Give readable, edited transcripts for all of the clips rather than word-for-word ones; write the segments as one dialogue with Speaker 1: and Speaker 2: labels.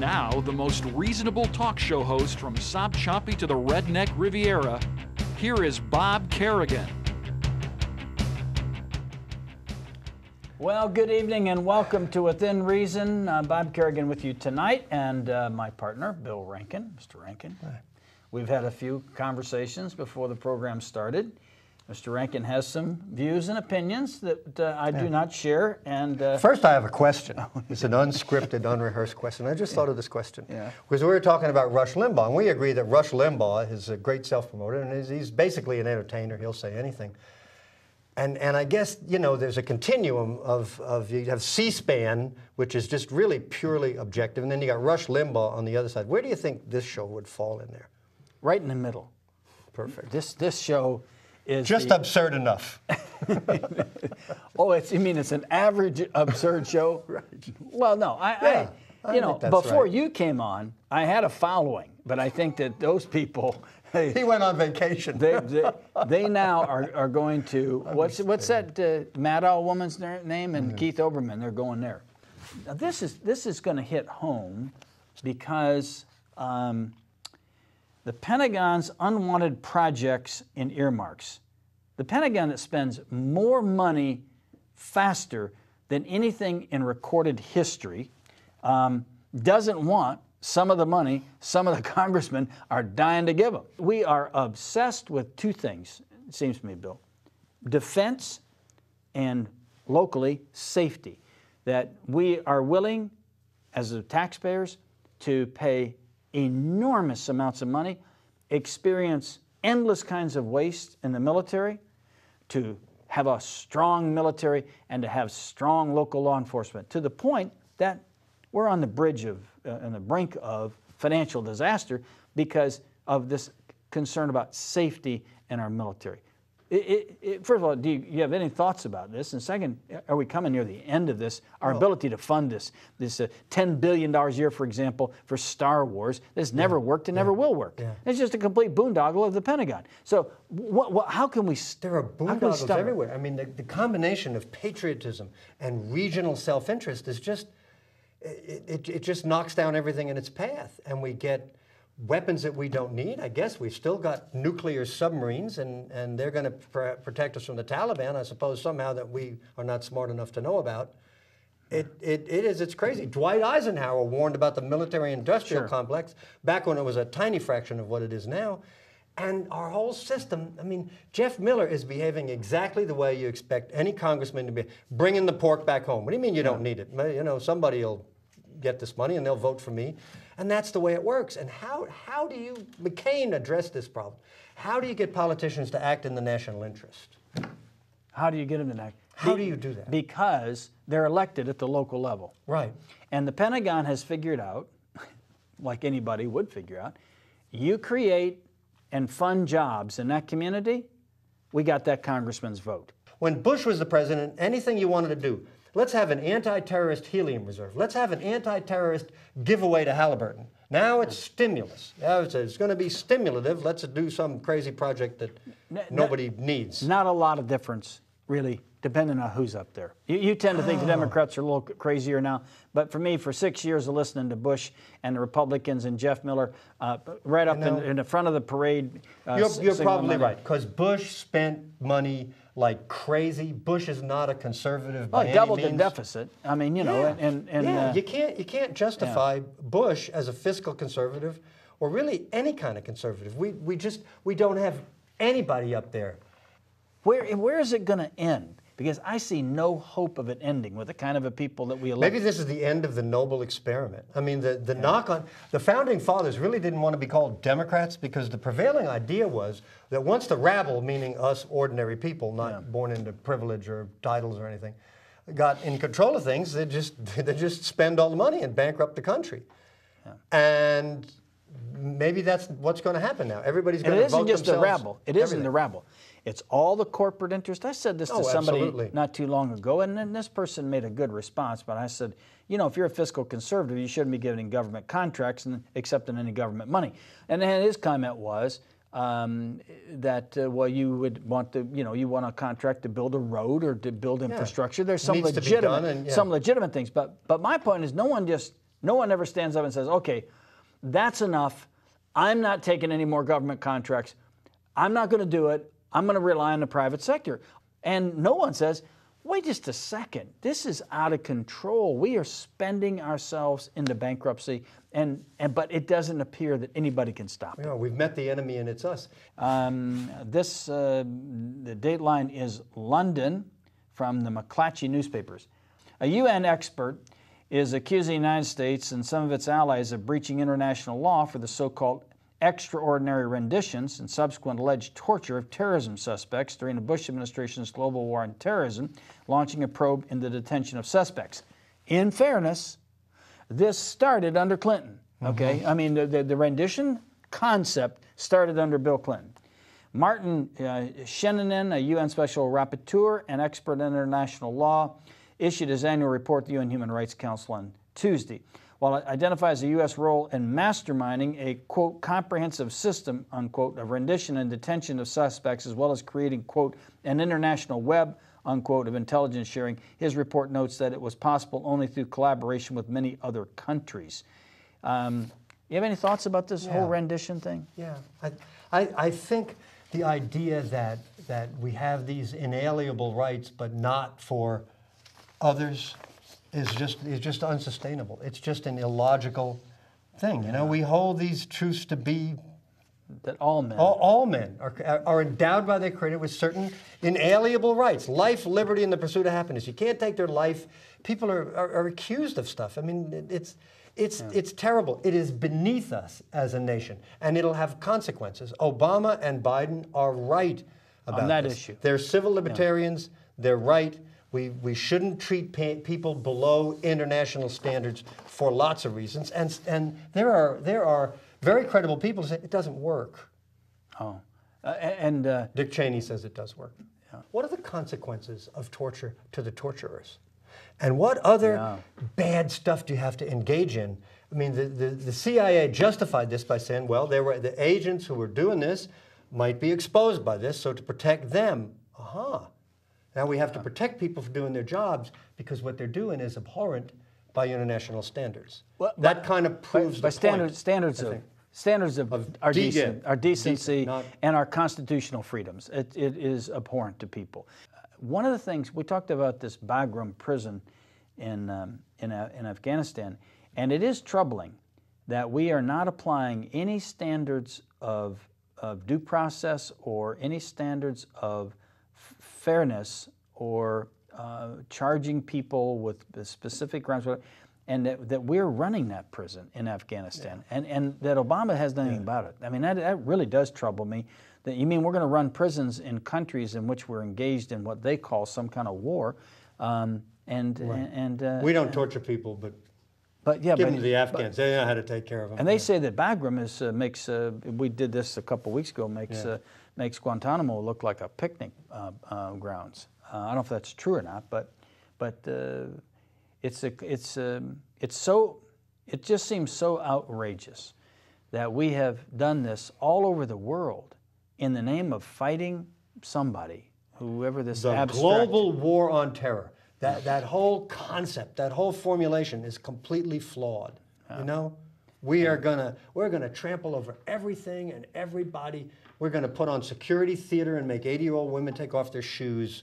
Speaker 1: now, the most reasonable talk show host from Sob Choppy to the Redneck Riviera, here is Bob Kerrigan.
Speaker 2: Well, good evening and welcome to Within Reason. Bob Kerrigan with you tonight, and my partner, Bill Rankin. Mr. Rankin. Hi. We've had a few conversations before the program started. Mr. Rankin has some views and opinions that I do not share. And
Speaker 3: first, I have a question. It's an unscripted, unrehearsed question. I just thought of this question. Because we were talking about Rush Limbaugh, and we agree that Rush Limbaugh is a great self-promoter, and he's basically an entertainer. He'll say anything. And I guess, you know, there's a continuum of you have C-SPAN, which is just really purely objective, and then you got Rush Limbaugh on the other side. Where do you think this show would fall in there?
Speaker 2: Right in the middle.
Speaker 3: Perfect.
Speaker 2: This show is
Speaker 3: just absurd enough.
Speaker 2: Oh, you mean it's an average absurd show?
Speaker 3: Right.
Speaker 2: Well, no, I you know, before
Speaker 3: right.
Speaker 2: you came on, I had a following, but I think that those people.
Speaker 3: He went on vacation.
Speaker 2: They now are going to what's that Maddow woman's name and Keith Olbermann? They're going there. Now this is going to hit home because the Pentagon's unwanted projects in earmarks. The Pentagon that spends more money faster than anything in recorded history doesn't want some of the money some of the congressmen are dying to give them. We are obsessed with two things, it seems to me, Bill. Defense and locally safety. That we are willing, as the taxpayers, to pay enormous amounts of money, experience endless kinds of waste in the military, to have a strong military and to have strong local law enforcement, to the point that we're on the bridge of, on the brink of financial disaster because of this concern about safety in our military. First of all, do you have any thoughts about this? And second, are we coming near the end of this? Our ability to fund this $10 billion a year, for example, for Star Wars, this never worked and never will work. It's just a complete boondoggle of the Pentagon. So how can we
Speaker 3: There are boondoggles everywhere. I mean, the combination of patriotism and regional self-interest is just, it just knocks down everything in its path. And we get weapons that we don't need. I guess we've still got nuclear submarines, and they're going to protect us from the Taliban, I suppose, somehow that we are not smart enough to know about. It's crazy. Dwight Eisenhower warned about the military-industrial complex back when it was a tiny fraction of what it is now. And our whole system, I mean, Jeff Miller is behaving exactly the way you expect any congressman to be, bringing the pork back home. What do you mean you don't need it? You know, somebody will get this money and they'll vote for me. And that's the way it works. And how do you, McCain addressed this problem? How do you get politicians to act in the national interest?
Speaker 2: How do you get them to act?
Speaker 3: How do you do that?
Speaker 2: Because they're elected at the local level.
Speaker 3: Right.
Speaker 2: And the Pentagon has figured out, like anybody would figure out, you create and fund jobs in that community, we got that congressman's vote.
Speaker 3: When Bush was the president, anything you wanted to do, let's have an anti-terrorist helium reserve. Let's have an anti-terrorist giveaway to Halliburton. Now it's stimulus. Now it's going to be stimulative. Let's do some crazy project that nobody needs.
Speaker 2: Not a lot of difference, really, depending on who's up there. You tend to think the Democrats are a little crazier now, but for me, for 6 years of listening to Bush and the Republicans and Jeff Miller, right up in the front of the parade.
Speaker 3: You're probably right, because Bush spent money like crazy. Bush is not a conservative by any means.
Speaker 2: Doubled the deficit. I mean, you know,
Speaker 3: you can't justify Bush as a fiscal conservative, or really any kind of conservative. We don't have anybody up there.
Speaker 2: Where is it going to end? Because I see no hope of it ending with the kind of a people that we elect.
Speaker 3: Maybe this is the end of the noble experiment. I mean, the knock on the founding fathers really didn't want to be called Democrats, because the prevailing idea was that once the rabble, meaning us ordinary people, not born into privilege or titles or anything, got in control of things, they just spend all the money and bankrupt the country. And maybe that's what's going to happen now. Everybody's going to vote themselves.
Speaker 2: It isn't just the rabble. It isn't the rabble. It's all the corporate interest. I said this to somebody not too long ago, and then this person made a good response, but I said, you know, if you're a fiscal conservative, you shouldn't be giving government contracts and accepting any government money. And then his comment was that, well, you would want to, you know, you want a contract to build a road or to build infrastructure. There's some legitimate things. But my point is, no one just No one ever stands up and says, okay, that's enough. I'm not taking any more government contracts. I'm not going to do it. I'm going to rely on the private sector. And no one says, wait just a second. This is out of control. We are spending ourselves into bankruptcy, but it doesn't appear that anybody can stop it.
Speaker 3: We've met the enemy, and it's us.
Speaker 2: The dateline is London from the McClatchy newspapers. A UN expert is accusing the United States and some of its allies of breaching international law for the so-called extraordinary renditions and subsequent alleged torture of terrorism suspects during the Bush administration's global war on terrorism, launching a probe into the detention of suspects. In fairness, this started under Clinton, okay? I mean, the rendition concept started under Bill Clinton. Martin Shenanen, a UN Special Rapporteur and expert in international law, issued his annual report to the UN Human Rights Council on Tuesday. While it identifies the U.S. role in masterminding a, quote, comprehensive system, unquote, of rendition and detention of suspects, as well as creating, quote, an international web, unquote, of intelligence sharing, his report notes that it was possible only through collaboration with many other countries. You have any thoughts about this whole rendition thing?
Speaker 3: Yeah, I think the idea that we have these inalienable rights, but not for others, is just unsustainable. It's just an illogical thing. You know, we hold these truths to be
Speaker 2: that all men
Speaker 3: are endowed by their Creator with certain inalienable rights: life, liberty, and the pursuit of happiness. You can't take their life. People are accused of stuff. I mean, it's terrible. It is beneath us as a nation, and it'll have consequences. Obama and Biden are right about
Speaker 2: on that
Speaker 3: this.
Speaker 2: issue.
Speaker 3: They're civil libertarians. They're right. We shouldn't treat people below international standards for lots of reasons, and there are very credible people who say it doesn't work. Dick Cheney says it does work. Yeah. What are the consequences of torture to the torturers? And what other bad stuff do you have to engage in? I mean, the CIA justified this by saying, well, the agents who were doing this might be exposed by this, so to protect them, now we have to protect people for doing their jobs because what they're doing is abhorrent by international standards. Well, that kind of proves the point.
Speaker 2: Standards of our decency and our constitutional freedoms. It is abhorrent to people. One of the things, we talked about this Bagram prison in Afghanistan, and it is troubling that we are not applying any standards of due process or any standards of fairness or charging people with specific crimes, and that we're running that prison in Afghanistan, and that Obama has done anything about it. I mean, that really does trouble me. That you mean we're going to run prisons in countries in which we're engaged in what they call some kind of war,
Speaker 3: we don't torture people, but give them to the Afghans. They know how to take care of them.
Speaker 2: And they say that Bagram makes. We did this a couple weeks ago. Makes Guantanamo look like a picnic grounds. I don't know if that's true or not, but it just seems so outrageous that we have done this all over the world in the name of fighting somebody, whoever this abstract.
Speaker 3: The global war on terror. That whole concept, that whole formulation is completely flawed. You know, we're gonna trample over everything and everybody. We're gonna put on security theater and make 80-year-old women take off their shoes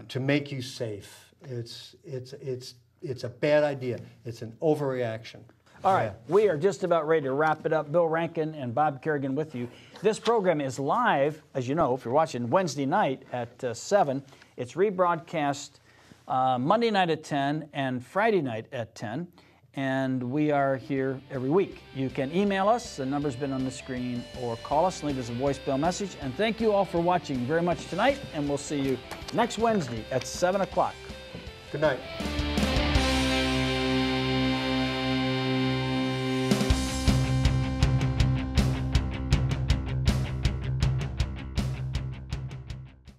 Speaker 3: to make you safe. It's a bad idea. It's an overreaction.
Speaker 2: All right, we are just about ready to wrap it up. Bill Rankin and Bob Kerrigan with you. This program is live, as you know, if you're watching, Wednesday night at 7. It's rebroadcast Monday night at 10 and Friday night at 10. And we are here every week. You can email us, the number's been on the screen, or call us and leave us a voicemail message. And thank you all for watching very much tonight, and we'll see you next Wednesday at 7 o'clock.
Speaker 3: Good night.